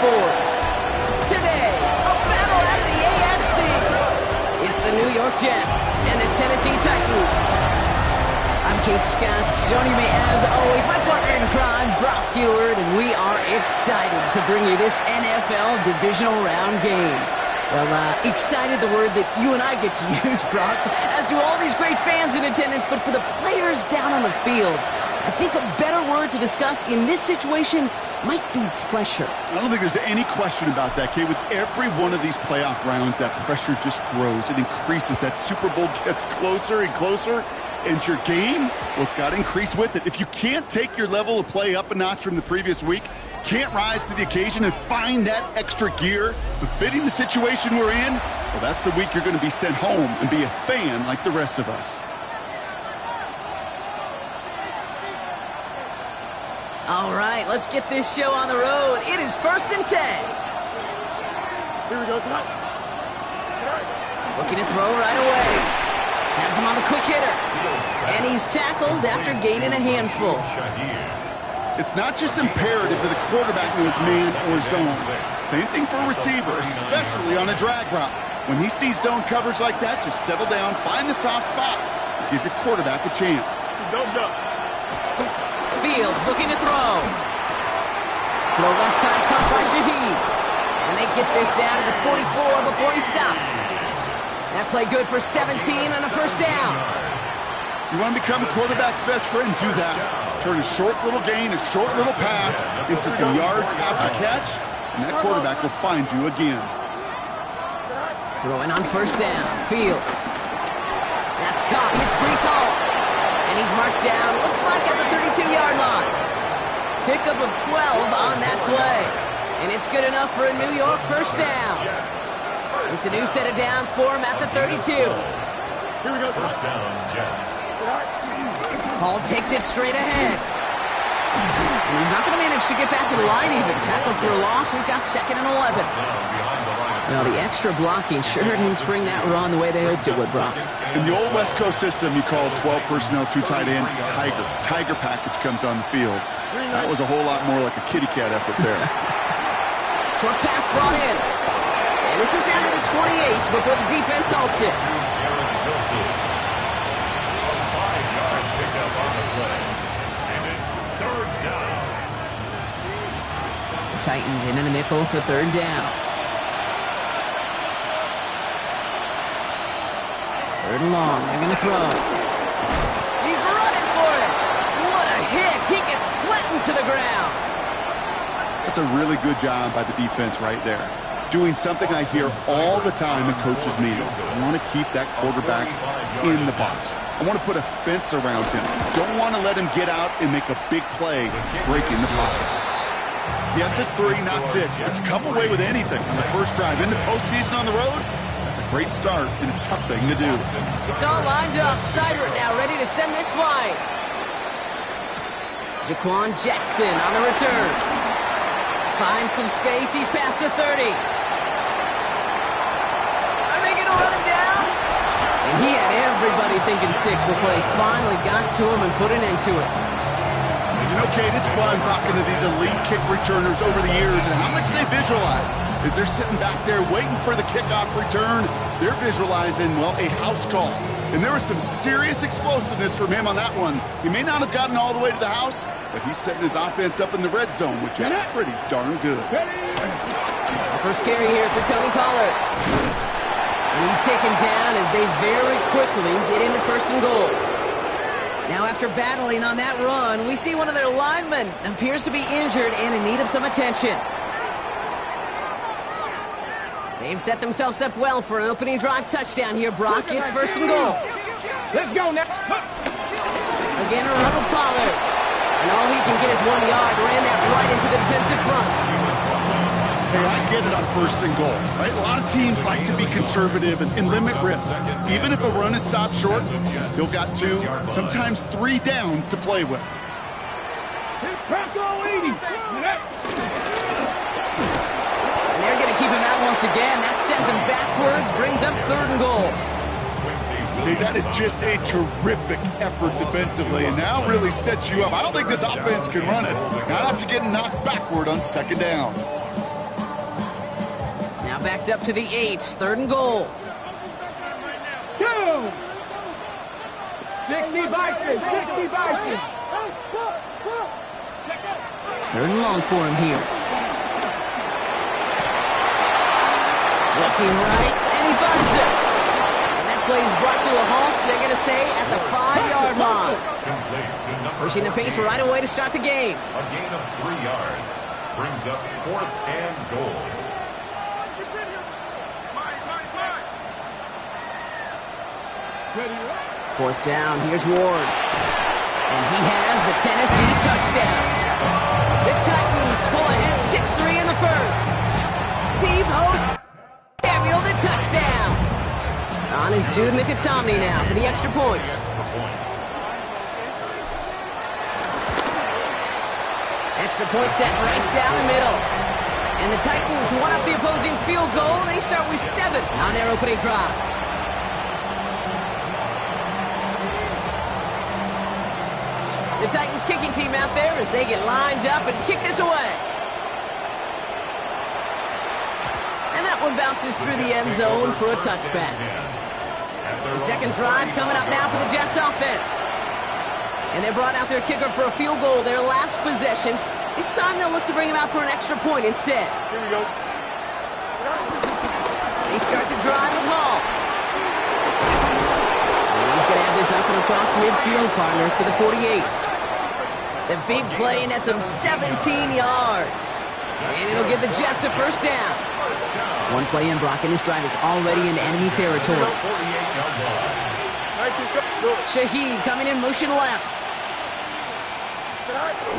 sports. Today, a battle out of the AFC. It's the New York Jets and the Tennessee Titans. I'm Keith Scott. Joining me as always, my partner in crime, Brock Heward, and we are excited to bring you this NFL divisional round game. Well, excited, the word that you and I get to use, Brock, as do all these great fans in attendance, but for the players down on the field, I think a better word to discuss in this situation might be pressure. I don't think there's any question about that, Kate. With every one of these playoff rounds, that pressure just grows. It increases. That Super Bowl gets closer and closer. And your game, well, it's got to increase with it. If you can't take your level of play up a notch from the previous week, can't rise to the occasion and find that extra gear befitting the situation we're in, well, that's the week you're going to be sent home and be a fan like the rest of us. All right, let's get this show on the road. It is 1st and 10. Here we go, tonight. Looking to throw right away. Has him on the quick hitter. And he's tackled after gaining a handful. It's not just imperative that the quarterback knows man or zone. Same thing for a receiver, especially on a drag route. When he sees zone coverage like that, just settle down, find the soft spot, and give your quarterback a chance. Don't jump. Fields looking to throw. Throw left side caught by Shaheed. And they get this down to the 44 before he stopped. That play good for 17 on a first down. You want to become a quarterback's best friend, do that. Turn a short little gain, a short little pass into some yards after catch, and that quarterback will find you again. Throwing on first down. Fields. That's caught. Hits Breece Hall. And he's marked down, looks like at the 32-yard line. Pickup of 12 on that play. And it's good enough for a New York first down. It's a new set of downs for him at the 32. Here we go, first down, Jets. Hall takes it straight ahead. And he's not going to manage to get back to the line even. Tackled for a loss. We've got 2nd and 11. Now, the extra blocking sure didn't spring that run the way they hoped it would, Brock. In the old West Coast system, you call 12 personnel, 2 tight ends, Tiger. Tiger package comes on the field. That was a whole lot more like a kitty cat effort there. Short pass brought in. And this is down to the 28 before the defense halts it. The Titans in the nickel for 3rd down. 3rd and long, they're going to throw. He's running for it. What a hit. He gets flattened to the ground. That's a really good job by the defense right there. Doing something I hear all the time in coaches' meetings. I want to keep that quarterback in the box. I want to put a fence around him. Don't want to let him get out and make a big play breaking the pocket. Yes, it's 3, not 6, but to come away with anything on the first drive in the postseason on the road, that's a great start and a tough thing to do. It's all lined up. Seibert now ready to send this flying. Jaquan Jackson on the return. Finds some space. He's past the 30. Are they going to run him down? And he had everybody thinking 6 before they finally got to him and put an end to it. You know, Kate, it's fun talking to these elite kick returners over the years and how much they visualize. As they're sitting back there waiting for the kickoff return, they're visualizing, well, a house call. And there was some serious explosiveness from him on that one. He may not have gotten all the way to the house, but he's setting his offense up in the red zone, which is pretty darn good. First carry here for Tony Pollard. And he's taken down as they very quickly get into 1st and goal. Now, after battling on that run, we see one of their linemen appears to be injured and in need of some attention. They've set themselves up well for an opening drive touchdown here, Brock. It's 1st and goal. Let's go now. Again, a run with Pollard. And all he can get is 1 yard. Ran that right into the defensive front. Hey, I get it on 1st and goal, right? A lot of teams like to be conservative and limit risk. Even if a run is stopped short, you've still got 2, sometimes 3 downs to play with. And they're going to keep him out once again. That sends him backwards, brings up 3rd and goal. Hey, that is just a terrific effort defensively, and now really sets you up. I don't think this offense can run it, not after getting knocked backward on 2nd down. backed up to the 8. 3rd and goal. 2. 60 Bison. 60 Bison. 3rd and long for him here. Looking right, and he finds it. And that play is brought to a halt, they're going to say, at the 5-yard line. Pushing the pace right away to start the game. A gain of 3 yards brings up 4th and goal. Fourth down, here's Ward. And he has the Tennessee touchdown. The Titans pull ahead 6-3 in the first. T-post, Samuel, the touchdown. On is Jude Mikitomney now for the extra point. Extra point set right down the middle. And the Titans one up the opposing field goal. They start with 7 on their opening drive. The Titans kicking team out there as they get lined up and kick this away. And that one bounces through the end zone for a touchback. The second drive coming up now for the Jets offense. And they brought out their kicker for a field goal their last possession. This time they'll look to bring him out for an extra point instead. Here we go. They start the drive with Hall. And he's going to have this up and across midfield, partner, to the 48. The big play nets him 17 yards. And it'll give the Jets a first down. One play in, Brock, and his drive is already in enemy territory. Shaheed coming in motion left.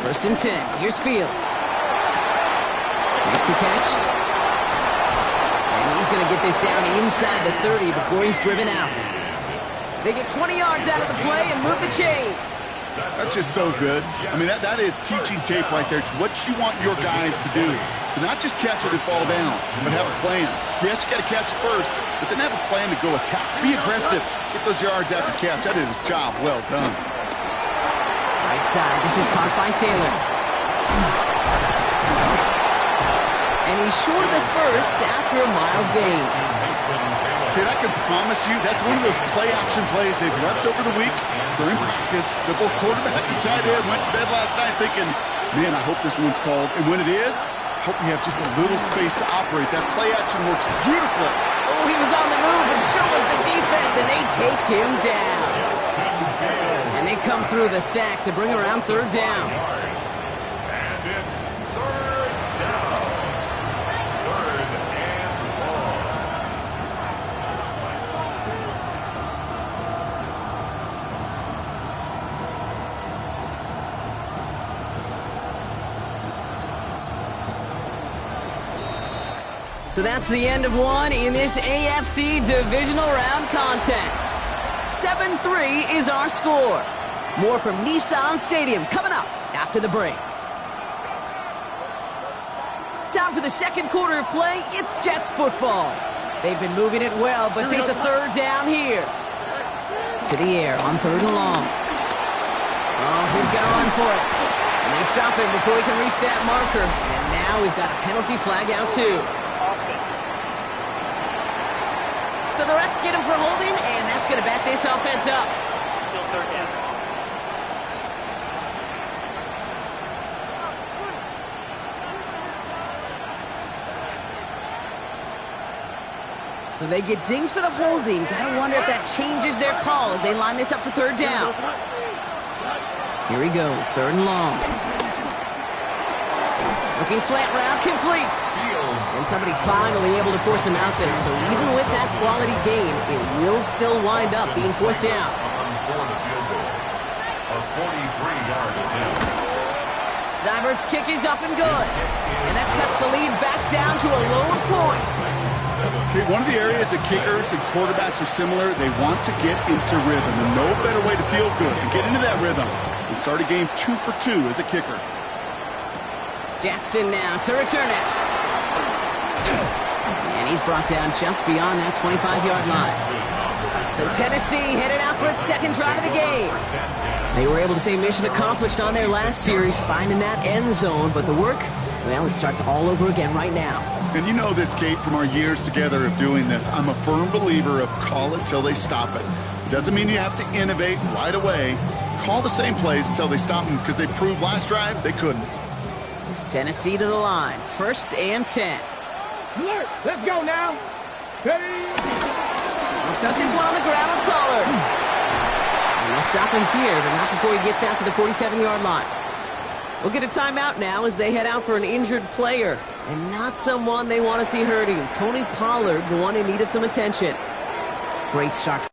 First and 10. Here's Fields. Makes the catch. And he's going to get this down inside the 30 before he's driven out. They get 20 yards out of the play and move the chains. That's just so good. I mean, that is teaching tape right there. It's what you want your guys to do. To not just catch it and fall down, but have a plan. Yes, you got to catch it first, but then have a plan to go attack. Be aggressive. Get those yards after catch. That is a job well done. Right side. This is caught by Taylor. And he's short of the first after a mild gain. Kid, I can promise you that's one of those play-action plays they've left over the week. They're in practice. They're both quarterback and tight end. Went to bed last night thinking, man, I hope this one's called. And when it is, hope we have just a little space to operate. That play-action works beautifully. Oh, he was on the move, and so was the defense, and they take him down. And they come through the sack to bring around 3rd down. And it's 3rd down. 3rd and long. So that's the end of one in this AFC Divisional Round contest. 7-3 is our score. More from Nissan Stadium coming up after the break. Time for the second quarter of play. It's Jets football. They've been moving it well, but face a 3rd down here. To the air on 3rd and long. Oh, he's going to run for it. And they stop him before he can reach that marker. And now we've got a penalty flag out too. So the refs get him for holding, and that's going to back this offense up. Still 3rd down. So they get dings for the holding. Gotta wonder if that changes their call as they line this up for 3rd down. Here he goes, 3rd and long. Looking slant route, complete. And somebody finally able to force him out there. So even with that quality gain, it will still wind up being 4th down. For the field goal. A 43-yard attempt. Seibert's kick is up and good. And that cuts the lead back down to a lower point. Okay, one of the areas that kickers and quarterbacks are similar, they want to get into rhythm. And no better way to feel good and get into that rhythm than start a game 2 for 2 as a kicker. Jackson now to return it. And he's brought down just beyond that 25-yard line. So Tennessee headed out for its second drive of the game. They were able to say mission accomplished on their last series, finding that end zone, but the work Well, it starts all over again right now. And you know this, Kate, from our years together of doing this. I'm a firm believer of call it till they stop it. It doesn't mean you have to innovate right away. Call the same plays until they stop them, because they proved last drive they couldn't. Tennessee to the line. 1st and 10. Alert! Let's go now. Steady. We'll start this one on the ground with Pollard. And they'll stop him here, but not before he gets out to the 47-yard line. We'll get a timeout now as they head out for an injured player. And not someone they want to see hurting. Tony Pollard, the one in need of some attention. Great start.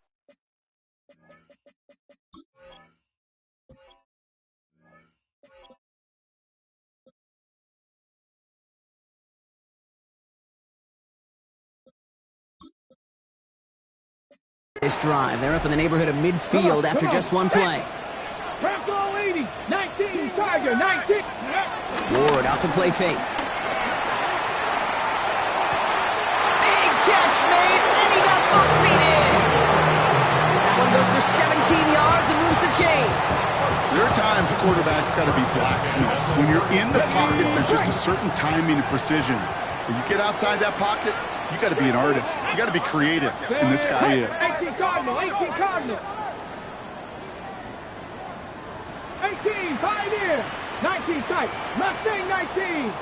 This drive, they're up in the neighborhood of midfield after just one play. Crack all 80. 19, Tiger, 19. Ward off the play fake. Big catch made, and he got both feet in. That one goes for 17 yards and moves the chains. There are times a quarterback's got to be blacksmiths. When you're in the pocket, there's just a certain timing and precision. When you get outside that pocket, you got to be an artist. You got to be creative, and this guy is. 18 Cardinal, 18 Cardinal. 18, Pioneer. 19 tight. Mustang 19.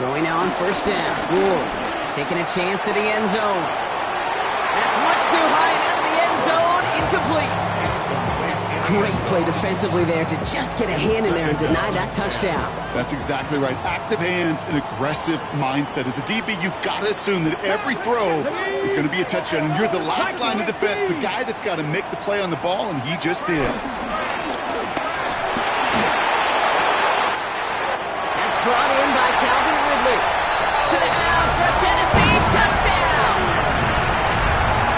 Throwing now on 1st down. Ward taking a chance at the end zone. That's much too high and out of the end zone. Incomplete. Great play defensively there to just get a hand in there and deny that touchdown. That's exactly right. Active hands and aggressive mindset. As a DB, you've got to assume that every throw is going to be a touchdown. And you're the last line of defense, the guy that's got to make the play on the ball, and he just did. That's brought in by Calvin Ridley. To the house for Tennessee. Touchdown!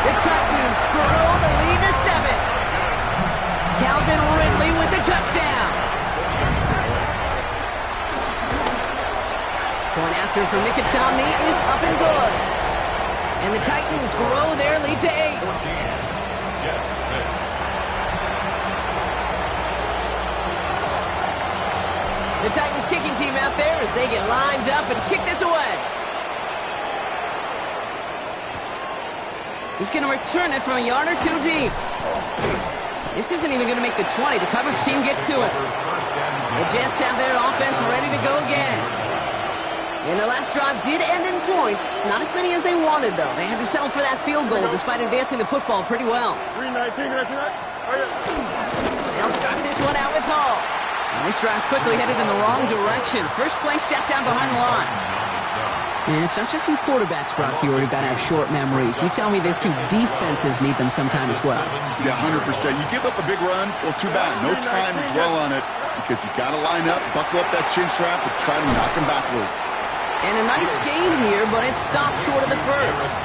The Titans grow the lead to 7. Calvin Ridley with the touchdown. Point after for Mikatani is up and good. And the Titans grow their lead to 8. Jets 6. The Titans kicking team out there as they get lined up and kick this away. He's going to return it from a yard or two deep. This isn't even going to make the 20. The coverage team gets to it. The Jets have their offense ready to go again. And their last drive did end in points. Not as many as they wanted, though. They had to settle for that field goal despite advancing the football pretty well. 319, They'll start this one out with Hall. And this drive's quickly headed in the wrong direction. First play set down behind the line. And it's not just some quarterbacks, Brock, here who got to have short memories. You tell me these two defenses need them sometime as well. Yeah, 100%. You give up a big run, well, too bad. No time to dwell on it because you got to line up, buckle up that chin strap, and try to knock him backwards. And a nice game here, but it stopped short of the first.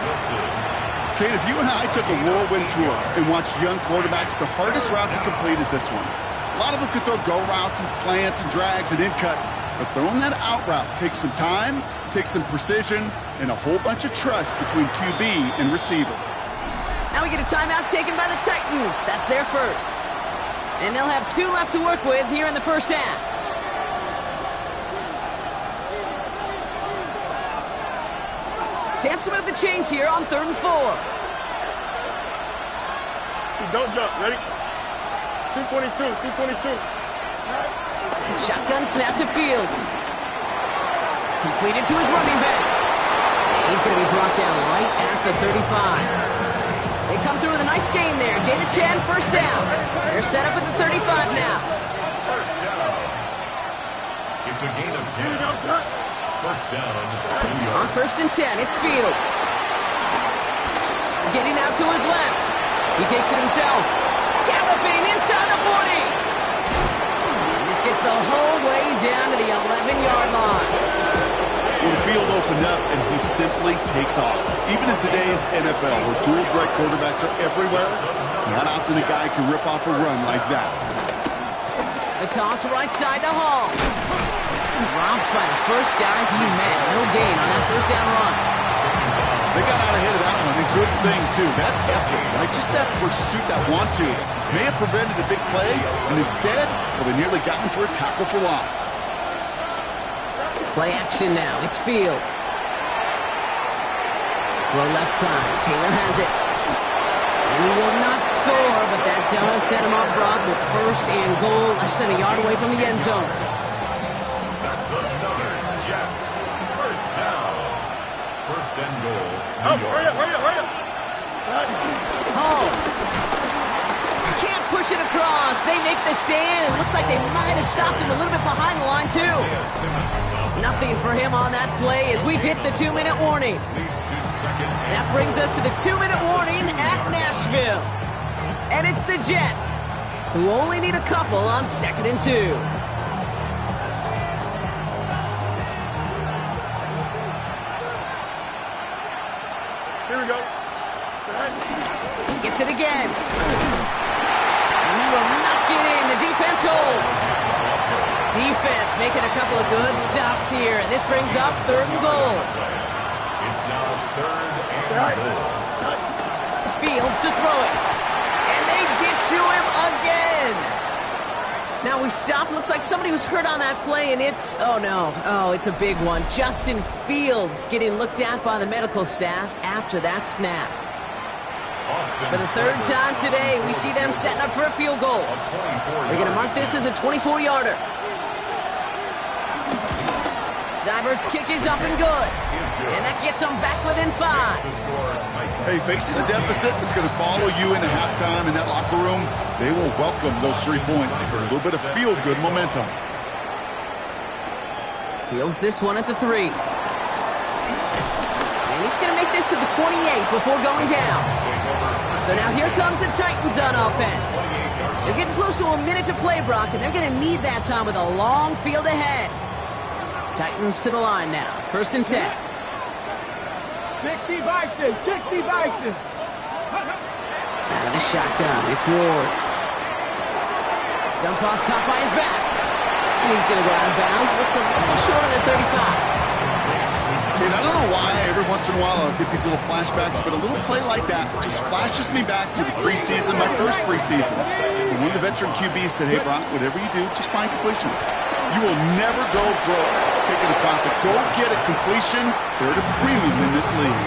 Kate, if you and I took a whirlwind tour and watched young quarterbacks, the hardest route to complete is this one. A lot of them could throw go routes and slants and drags and in cuts, but throwing that out route takes some time, takes some precision, and a whole bunch of trust between QB and receiver. Now we get a timeout taken by the Titans. That's their first. And they'll have 2 left to work with here in the first half. Chance to move the chains here on 3rd and 4. Don't jump. Ready? 222, 222. Shotgun snap to Fields. Completed to his running back. He's going to be brought down right at the 35. They come through with a nice gain there. Gain of 10, first down. They're set up at the 35 now. First down. It's a gain of 10. First down. On 1st and 10, it's Fields. Getting out to his left. He takes it himself. Galloping inside the 40. And this gets the whole way down to the 11-yard line. Well, the field opened up, and he simply takes off. Even in today's NFL, where dual threat quarterbacks are everywhere, it's not often a guy can rip off a run like that. The toss right side to Hall. Dropped by the first guy he met. No gain on that first down run. They got out ahead of that one. A good thing, too. That effort, right? Just that pursuit, that want-to, may have prevented the big play, and instead, well, they nearly got him for a tackle for loss. Play action now. It's Fields. Throw left side. Taylor has it. And he will not score, but that does set him up broad with first and goal, less than a yard away from the end zone. That's another Jets. First down. First and goal. Hurry up. Oh. Can't push it across. They make the stand. It looks like they might have stopped him a little bit behind the line, too. Nothing for him on that play as we've hit the 2-minute warning. That brings us to the 2-minute warning at Nashville. And it's the Jets, who only need a couple on 2nd and 2. Here we go. Gets it again. And he will knock it in. The defense holds. Defense making a couple of good stops here. And this brings up 3rd and goal. It's now 3rd and goal. Fields to throw it. And they get to him again. Now we stop. Looks like somebody was hurt on that play, and it's, oh no. Oh, it's a big one. Justin Fields getting looked at by the medical staff after that snap. For the 3rd time today, we see them setting up for a field goal. They're going to mark this as a 24-yarder. Seibert's kick is up and good. And that gets them back within 5. Hey, facing a deficit that's going to follow you into halftime in that locker room, they will welcome those 3 points. A little bit of feel-good momentum. Fields this one at the 3. And he's going to make this to the 28 before going down. So now here comes the Titans on offense. They're getting close to a minute to play, Brock, and they're going to need that time with a long field ahead. Titans to the line now. 1st and 10. 60 Bison. Out of the shotgun, it's Ward. Dump off, caught by his back. And he's going to go out of bounds. Looks a little short of the 35. And I don't know why every once in a while I'll get these little flashbacks, but a little play like that just flashes me back to the preseason, my first preseason. And one of the veteran QBs said, hey, Brock, whatever you do, just find completions. You will never go broke taking a profit. Go get a completion. They're at a premium in this league.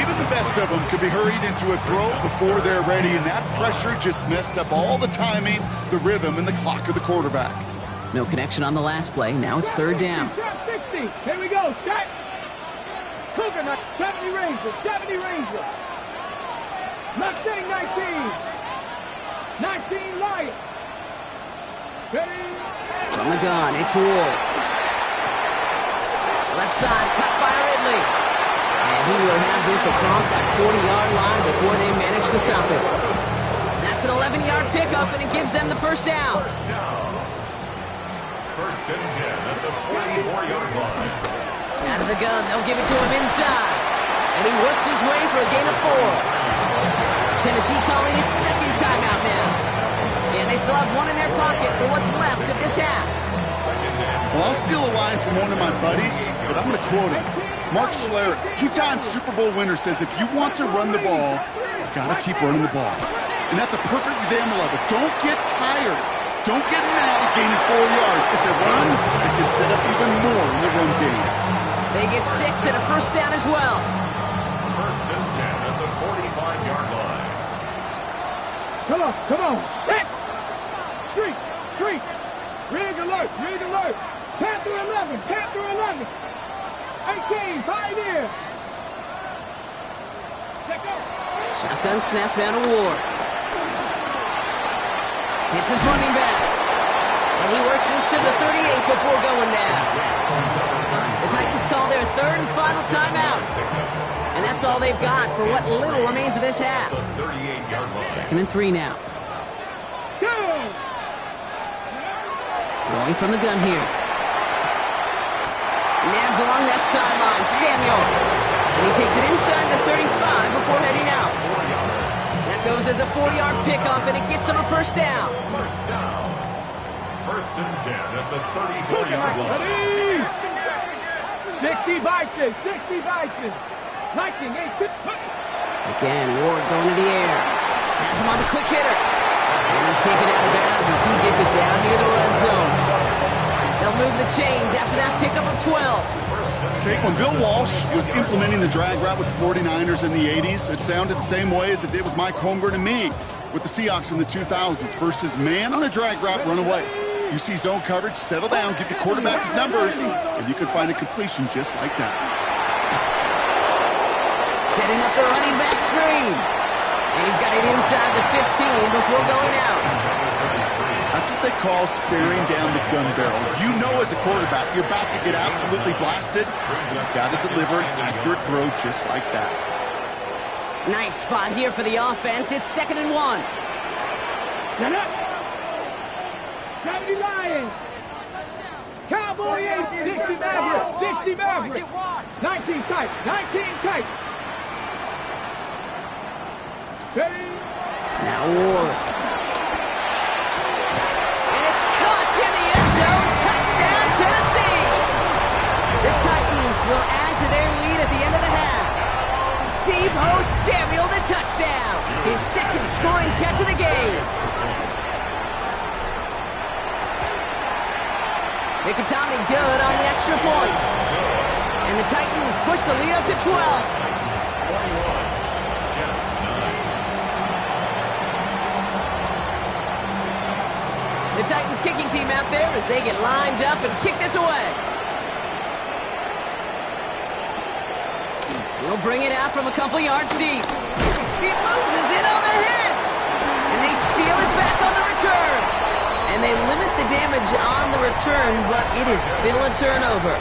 Even the best of them could be hurried into a throw before they're ready, and that pressure just messed up all the timing, the rhythm, and the clock of the quarterback. No connection on the last play. Now it's 3rd down. 60. Here we go. Set. Cougar, 70 Ranger. Mustang 19. 19 Lion. Ready. From the gun, it's Ward. Left side, cut by Ridley. And he will have this across that 40-yard line before they manage to stop it. That's an 11-yard pickup, and it gives them the 1st down. First and 10 at the 44-yard line. Out of the gun, they'll give it to him inside. And he works his way for a gain of 4. Tennessee calling it 2nd timeout now. And they still have one in their pocket for what's left of this half. Well, I'll steal a line from one of my buddies, but I'm going to quote him. Mark Schlereth, 2-time Super Bowl winner, says if you want to run the ball, you got to keep running the ball. And that's a perfect example of it. Don't get tired. Don't get mad at gaining 4 yards. It's a run that can set up even more in the run game. They get 6 and a 1st down as well. First and 10 at the 45-yard line. Come on. Set. Street. Rig alert. Panther 11. 18, Pioneer. Check out. Shotgun snap down to Ward. Hits his running back. And he works this to the 38 before going down. The Titans call their 3rd and final timeout. And that's all they've got for what little remains of this half. 2nd and 3 now. Throwing from the gun here. Nabs along that sideline. Samuel. And he takes it inside the 35 before heading out. That goes as a 4-yard pickup, and it gets him a 1st down. First and 10 at the 34-yard line. 60 Bison. 19, 8, Again, Ward going to the air. Has him on the quick hitter. And he's taken out of bounds as he gets it down near the red zone. They'll They'll move the chains after that pickup of 12. Okay, when Bill Walsh was implementing the drag route with the 49ers in the 80s, it sounded the same way as it did with Mike Holmgren and me with the Seahawks in the 2000s versus man on a drag route, run away. You see zone coverage, settle down, give your quarterback his numbers, and you can find a completion just like that. Setting up the running back screen. And he's got it inside the 15 before going out. That's what they call staring down the gun barrel. You know as a quarterback, you're about to get absolutely blasted. You've got to deliver an accurate throw just like that. Nice spot here for the offense. It's 2nd and 1. Get up. 70 Lions. Cowboy 8, 60 Maverick, 60 Maverick. 19 tight, 19 tight. Ready? Now Ward. And it's caught in the end zone. Touchdown, Tennessee. The Titans will add to their lead at the end of the half. Deebo Samuel, the touchdown. His 2nd scoring catch of the game. Mikatami good on the extra point. And the Titans push the lead up to 12. The Titans kicking team out there as they get lined up and kick this away. He'll bring it out from a couple yards deep. He loses it on the hit. And they steal it back on the return. And they limit the damage on the return, but it is still a turnover.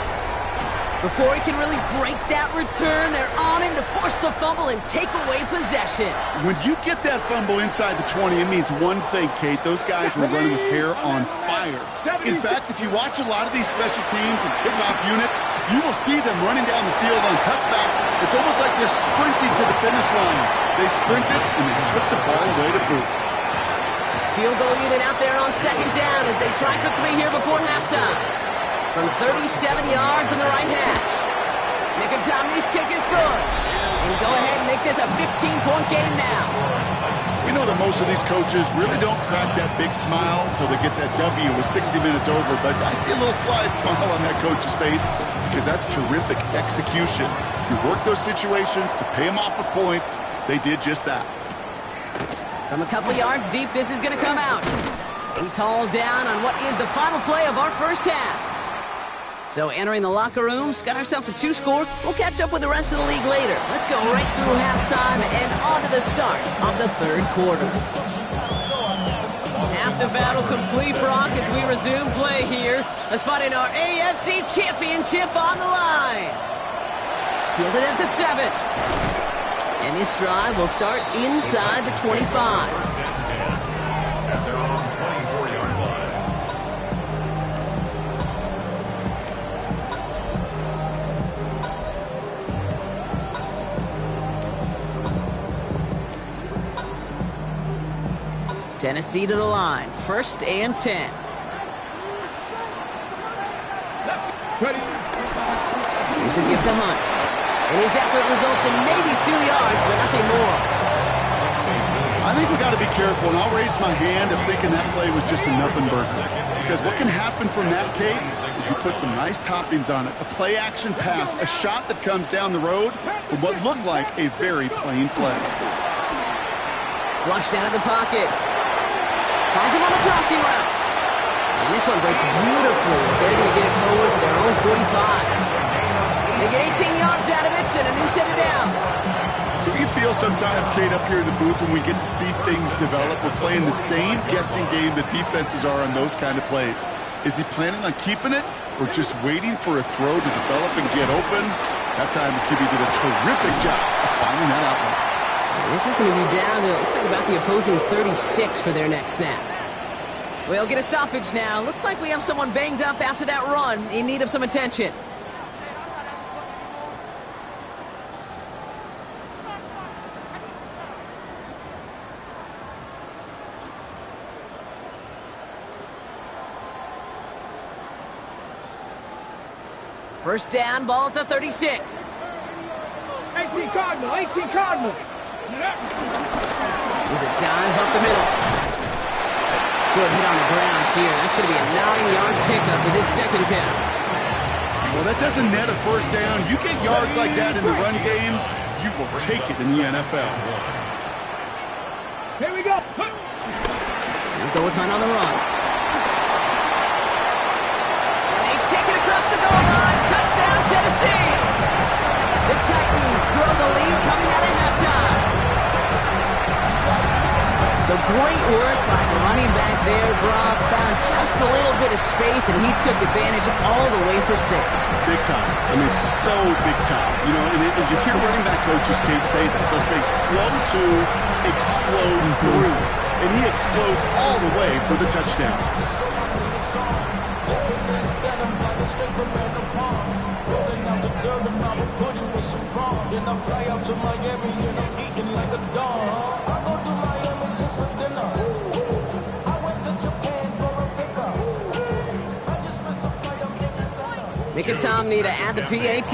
Before he can really break that return, they're on him to force the fumble and take away possession. When you get that fumble inside the 20, it means one thing, Kate. Those guys were running with hair on fire. In fact, if you watch a lot of these special teams and kickoff units, you will see them running down the field on touchbacks. It's almost like they're sprinting to the finish line. They sprinted, and they took the ball away to boot. Field goal unit out there on 2nd down as they try for 3 here before halftime. From 37 yards in the right hash. Mikatami's kick is good. And go ahead and make this a 15-point game now. We know that most of these coaches really don't crack that big smile until they get that W with 60 minutes over, but I see a little sly smile on that coach's face because that's terrific execution. You work those situations to pay them off with points. They did just that. From a couple yards deep, this is going to come out. He's hauled down on what is the final play of our first half. So entering the locker rooms, got ourselves a 2-score. We'll catch up with the rest of the league later. Let's go right through halftime and on to the start of the 3rd quarter. Half the battle complete, Brock, as we resume play here. A spot in our AFC Championship on the line. Fielded at the 7. And this drive will start inside the 25. Tennessee to the line. 1st and 10. Here's a gift to Hunt. And his effort results in maybe 2 yards, but nothing more. I think we got to be careful, and I'll raise my hand of thinking that play was just a nothing burger. Because what can happen from that, Kate, is you put some nice toppings on it. A play-action pass, a shot that comes down the road from what looked like a very plain play. Flushed out of the pocket. Finds him on the crossing route. And this one breaks beautifully as they're going to get it forward to their own 45. They get 18 yards out of it and a new set of downs. Do you feel sometimes, Kate, up here in the booth when we get to see things develop, we're playing the same guessing game the defenses are on those kind of plays? Is he planning on keeping it or just waiting for a throw to develop and get open? That time the QB did a terrific job of finding that outlet. This is going to be down to, looks like about the opposing 36 for their next snap. We'll get a stoppage now. Looks like we have someone banged up after that run in need of some attention. First down, ball at the 36. 18 Cardinal, 18 Cardinal. Here's a dive up the middle. Good hit on the grounds here. That's going to be a 9-yard pickup as it's second down. Well, that doesn't net a first down. You get yards like that in the run game, you will take it in the NFL. Here we go. We'll go with Hunt on the run. And they take it across the goal line. Touchdown, Tennessee. The Titans grow the lead coming out of halftime. So great work by the running back there. Brock found just a little bit of space, and he took advantage all the way for 6. Big time. I mean, so big time. You know, and you hear running back coaches, Kate, say this. They'll say slow to explode through. And he explodes all the way for the touchdown. Nicotomney to add the PAT.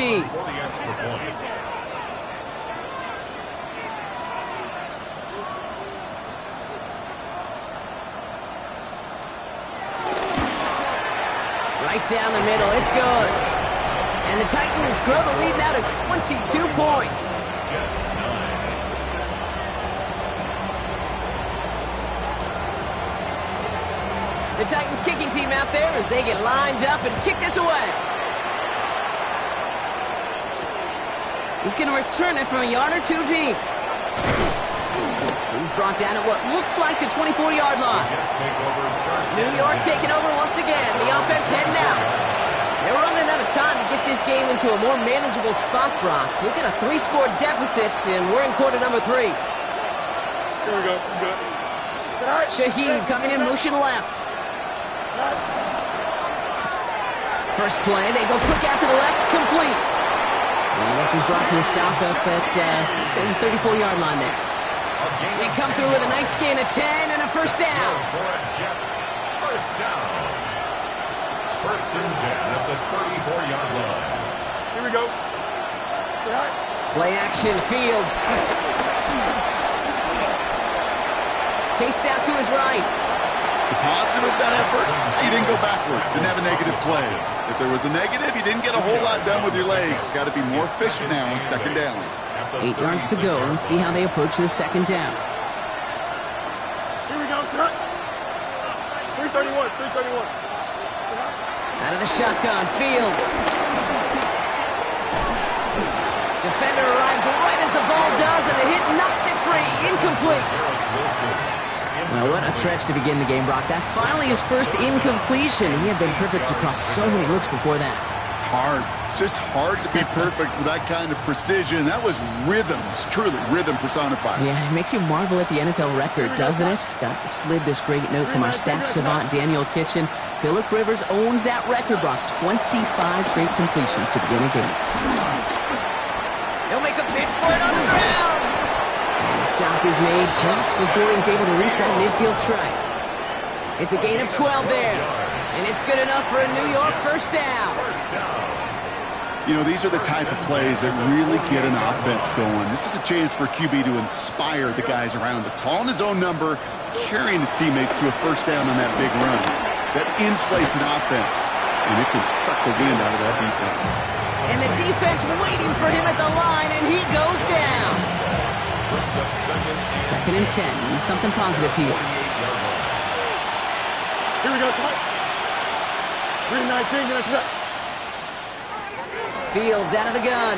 Right down the middle, it's good. And the Titans grow the lead now to 22 points. The Titans kicking team out there as they get lined up and kick this away. He's going to return it from a yard or two deep. He's brought down at what looks like the 24-yard line. New York taking over once again. The offense heading out. They're running out of time to get this game into a more manageable spot, Brock. Look at a 3-score deficit, and we're in quarter number 3. Here we go. Good. Shaheed coming in, motion left. First play, they go quick out to the left, complete. And this is brought to a stop up at, say, the 34-yard line there. They come through with a nice gain of 10 and a first down. First down. First and 10 at the 34-yard line. Here we go. Play action, Fields. Chased out to his right. The positive of that effort, you didn't go backwards. Didn't have a negative play. If there was a negative, you didn't get a whole lot done with your legs. Got to be more efficient now on second down. 8 yards to go. Let's see how they approach the second down. Here we go, sir. 331. Out of the shotgun, Fields. Defender arrives right as the ball does, and the hit knocks it free. Incomplete. Well, what a stretch to begin the game, Brock. That finally his first incompletion. He had been perfect across so many looks before that. Hard. It's just hard to be perfect with that kind of precision. That was rhythm. It's truly rhythm personified. Yeah, it makes you marvel at the NFL record, doesn't it? Slid this great note from our stats savant, Daniel Kitchen. Phillip Rivers owns that record, Brock. 25 straight completions to begin a game. He'll make a bid for it on the ground. And the stop is made just before he's able to reach that midfield strike. It's a gain of 12 there. And it's good enough for a New York first down. You know, these are the type of plays that really get an offense going. This is a chance for QB to inspire the guys around him. Calling his own number, carrying his teammates to a first down on that big run. That inflates an offense, and it can suck the wind out of that defense. And the defense waiting for him at the line, and he goes down. Second and 10. Need something positive here. Here we go, sir. 319, get us. Fields out of the gun.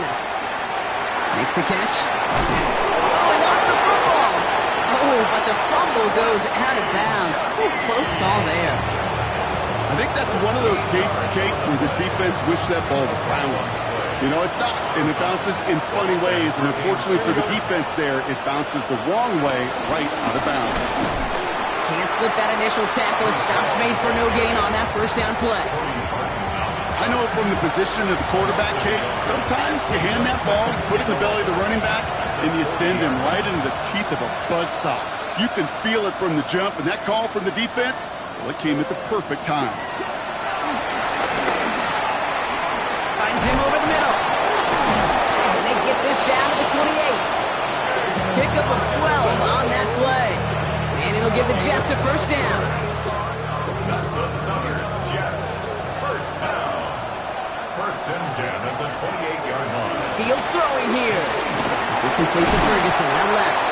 Makes the catch. Oh, he lost the football. Oh, but the fumble goes out of bounds. Ooh, close call there. I think that's one of those cases, Kate, where this defense wished that ball was round. You know, it's not, and it bounces in funny ways, and unfortunately for the defense there, it bounces the wrong way right out of bounds. Can't slip that initial tackle. Stops made for no gain on that first down play. I know from the position of the quarterback, Kate, sometimes you hand that ball, put it in the belly of the running back, and you send him right into the teeth of a buzzsaw. You can feel it from the jump, and that call from the defense, well, it came at the perfect time. Finds him over the middle. And they get this down to the 28. Pickup of 12 on that play. And it'll It'll give the Jets a first down. That's another Jets first down. First and 10 at the 28-yard line. Field throwing here. This is complete to Ferguson on left.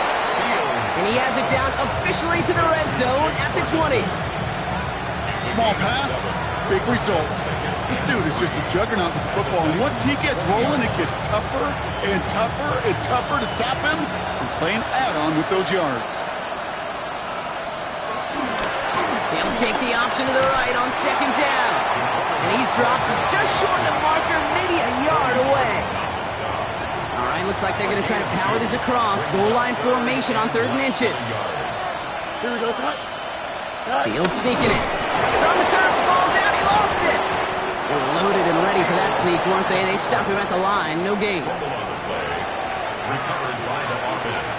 And he has it down officially to the red zone at the 20. Small pass, big results. This dude is just a juggernaut with the football, and once he gets rolling, it gets tougher and tougher and tougher to stop him from playing add-on with those yards. They'll take the option to the right on second down. And he's dropped just short of the marker, maybe a yard away. All right, looks like they're going to try to power this across. Goal line formation on 3rd and inches. Here we go, Scott. Field sneaking it. It's on the turf, ball's out, he lost it. They were loaded and ready for that sneak, weren't they? They stopped him at the line, no gain. Recovered by the offense.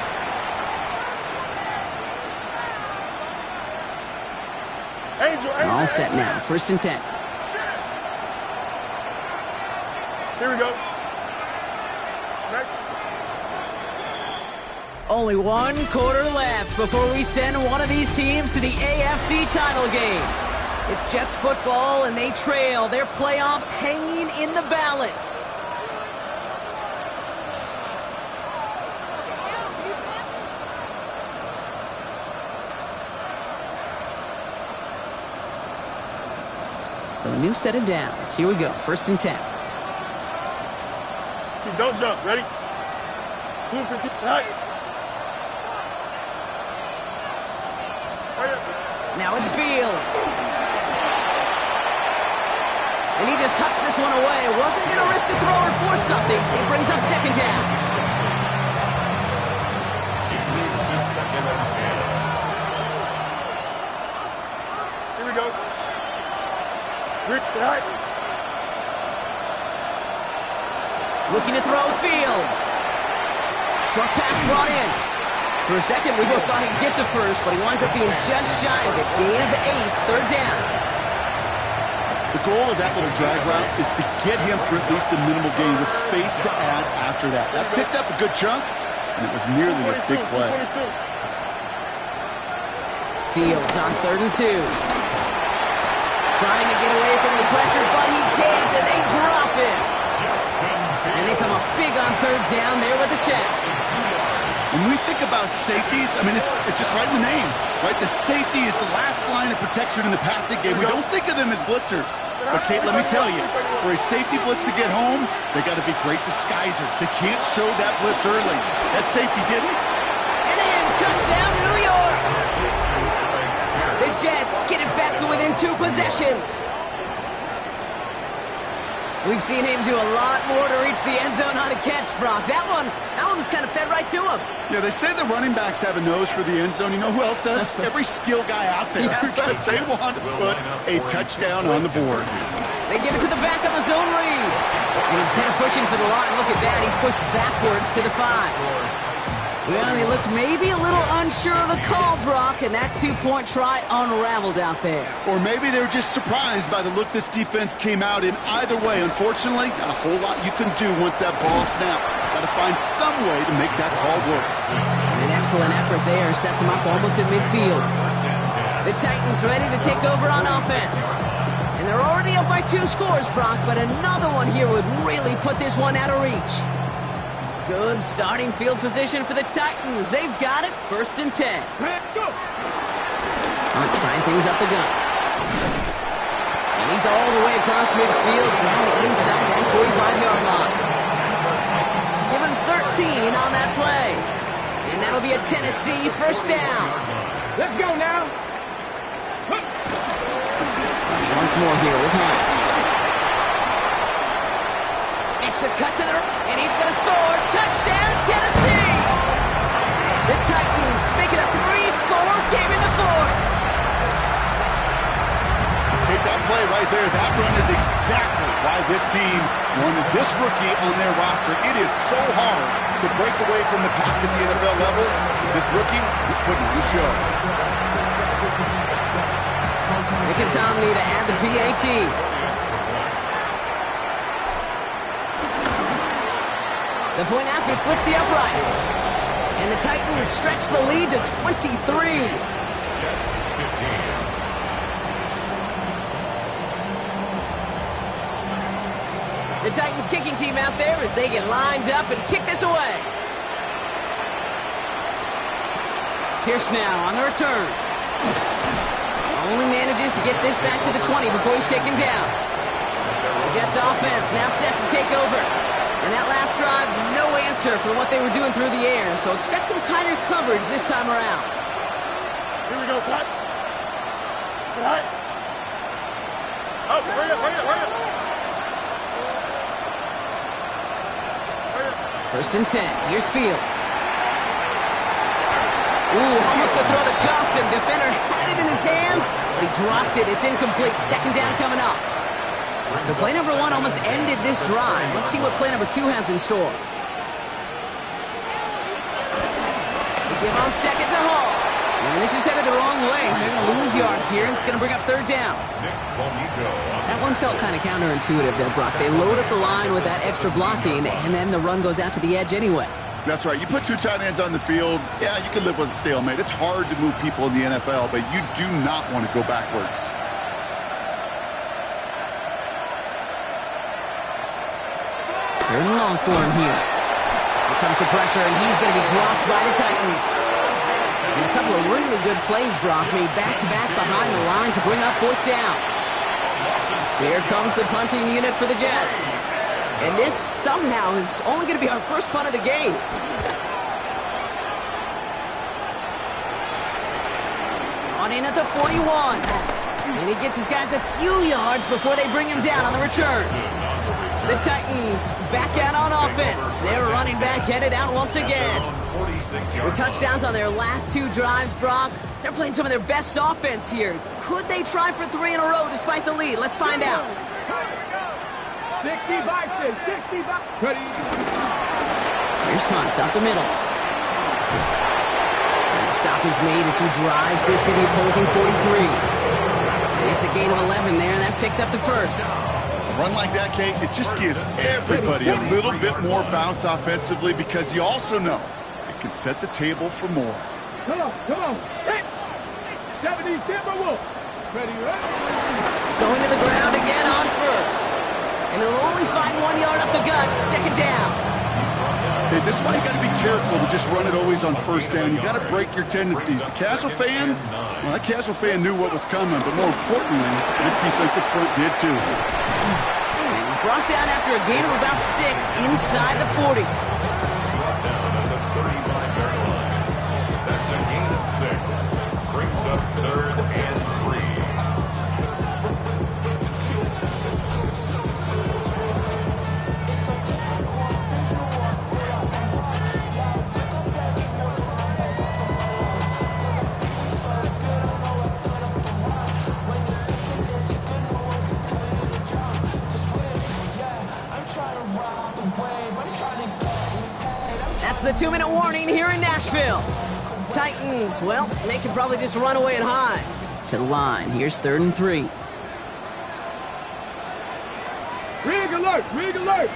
Angel. All set now, 1st and 10. Here we go. Next. Only 1 quarter left before we send one of these teams to the AFC title game. It's Jets football, and they trail. Their playoffs hanging in the balance. So a new set of downs. Here we go, 1st and 10. Don't jump. Ready? Now it's Field. And he just hucks this one away. Wasn't going to risk a throw or force something. He brings up second down. Changes to second and 10. Here we go. Right. Looking to throw Fields. Short pass brought in. For a second, we both thought he'd get the first, but he winds up being just shy of it. Gain of 8, 3rd down. The goal of that little drag route is to get him for at least a minimal gain with space to add after that. That picked up a good chunk, and it was nearly a big play. Fields on 3rd and 2. Trying to get away from the pressure, but he can't, and they drop it. And they come up big on 3rd down there with the sack. When we think about safeties, I mean, it's just right in the name, right? The safety is the last line of protection in the passing game. We don't think of them as blitzers. But, Kate, let me tell you, for a safety blitz to get home, they got to be great disguisers. They can't show that blitz early. That safety didn't. And in, touchdown, New York. The Jets get it back to within 2 possessions. We've seen him do a lot more to reach the end zone on a catch, Brock. That one was kind of fed right to him. Yeah, they say the running backs have a nose for the end zone. You know who else does? Every skill guy out there. Yeah, because they want to put a touchdown on the board. They give it to the back of the zone read. And instead of pushing for the line, look at that. He's pushed backwards to the 5. Well, he looked maybe a little unsure of the call, Brock, and that 2-point try unraveled out there. Or maybe they were just surprised by the look this defense came out in. Either way, unfortunately, not a whole lot you can do once that ball snapped. Got to find some way to make that call work. And an excellent effort there sets him up almost at midfield. The Titans ready to take over on offense. And they're already up by 2 scores, Brock, but another one here would really put this one out of reach. Good starting field position for the Titans. They've got it, 1st and 10. Let's go. Trying things up the gut. And he's all the way across midfield down inside that 45-yard line. Give him 13 on that play. And that'll be a Tennessee first down. Let's go now. Once more here with Hunt. Extra cut to the... And he's going to score. Touchdown, Tennessee! The Titans make it a 3-score game in the 4th. Take that play right there. That run is exactly why this team wanted this rookie on their roster. It is so hard to break away from the pack at the NFL level. This rookie is putting on a show. Tomley to add the PAT. The point after splits the uprights. And the Titans stretch the lead to 23. The Titans kicking team out there as they get lined up and kick this away. Pierce now on the return. Only manages to get this back to the 20 before he's taken down. The Jets offense now set to take over. And that last drive, no answer for what they were doing through the air. So expect some tighter coverage this time around. Here we go, son. Hut. Oh, hurry up, hurry up, hurry up. First and 10. Here's Fields. Ooh, almost to throw the costume. Defender had it in his hands, but he dropped it. It's incomplete. Second down coming up. So play number 1 almost ended this drive. Let's see what play number 2 has in store. They give on second to Hall. And this is headed the wrong way. They're going to lose yards here, and it's going to bring up third down. That one felt kind of counterintuitive there, Brock. They load up the line with that extra blocking, and then the run goes out to the edge anyway. That's right. You put 2 tight ends on the field, yeah, you can live with a stalemate. It's hard to move people in the NFL, but you do not want to go backwards. Third and long for him here. Here comes the pressure, and he's going to be dropped by the Titans. And a couple of really good plays, Brock, made back-to-back behind the line to bring up fourth down. Here comes the punting unit for the Jets. And this somehow is only going to be our first punt of the game. On in at the 41. And he gets his guys a few yards before they bring him down on the return. The Titans back out on offense. Their running back headed out once again. With touchdowns on their last 2 drives, Brock, they're playing some of their best offense here. Could they try for 3 in a row despite the lead? Let's find out. 60 boxes, 60 boxes. Ready. Here's Hunt out the middle. And the stop is made as he drives this to the opposing 43. It's a gain of 11 there, and that picks up the first. A run like that, Kate, it just gives everybody a little bit more bounce offensively because you also know it can set the table for more. Come on, come on. Hit. 70 Timberwolves. Ready, ready. Going to the ground again on first. And he'll only find 1 yard up the gut. Second down. Okay, this is why you got to be careful to just run it always on first down. You got to break your tendencies. The casual fan, well, that casual fan knew what was coming, but more importantly, this defensive front did too. He's brought down after a gain of about 6 inside the 40. Brought down at the 35-yard line. That's a gain of 6. Brings up third and 3. That's the 2-minute warning here in Nashville. Titans, well, they can probably just run away and hide. To the line, here's third and 3. Rig alert, rig alert.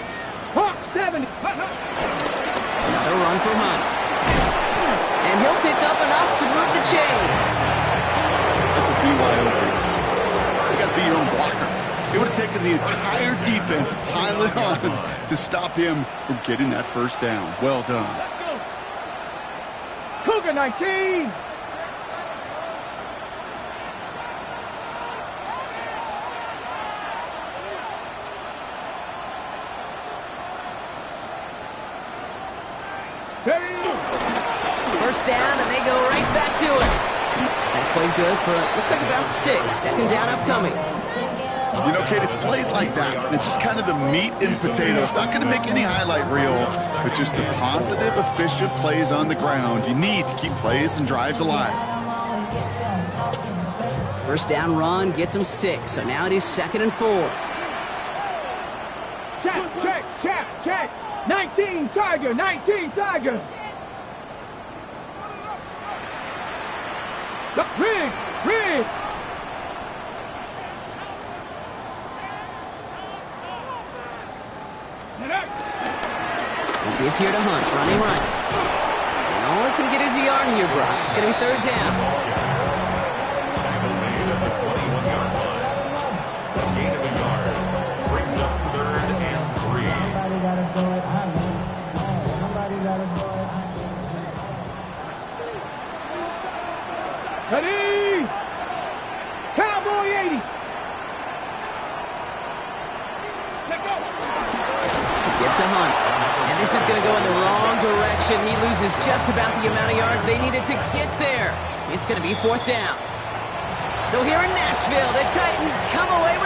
Hawk 70. Another run for Hunt. And he'll pick up enough to move the chains. That's a BYO. You got to be your own blocker. It would have taken the entire defense pile it on to stop him from getting that first down. Well done. Cougar 19. First down, and they go right back to it. That played good for, looks like about 6. Second down upcoming. You know, Kate, it's plays like that. It's just kind of the meat and potatoes. Not going to make any highlight reel, but just the positive, efficient plays on the ground. You need to keep plays and drives alive. First down run gets him 6, so now it is 2nd and 4. Check. 19 Tiger, 19 Tiger. Rig. We'll give here to Hunt, running right. And all he can get is a yard here, Brock. It's going to be third down. Tackle made at the 21-yard line. A gain of a yard. Brings up third and 3. Ready? Cowboy 80. Let go. Give to Hunt. And this is going to go in the wrong direction. He loses just about the amount of yards they needed to get there. It's going to be 4th down. So here in Nashville, the Titans come away with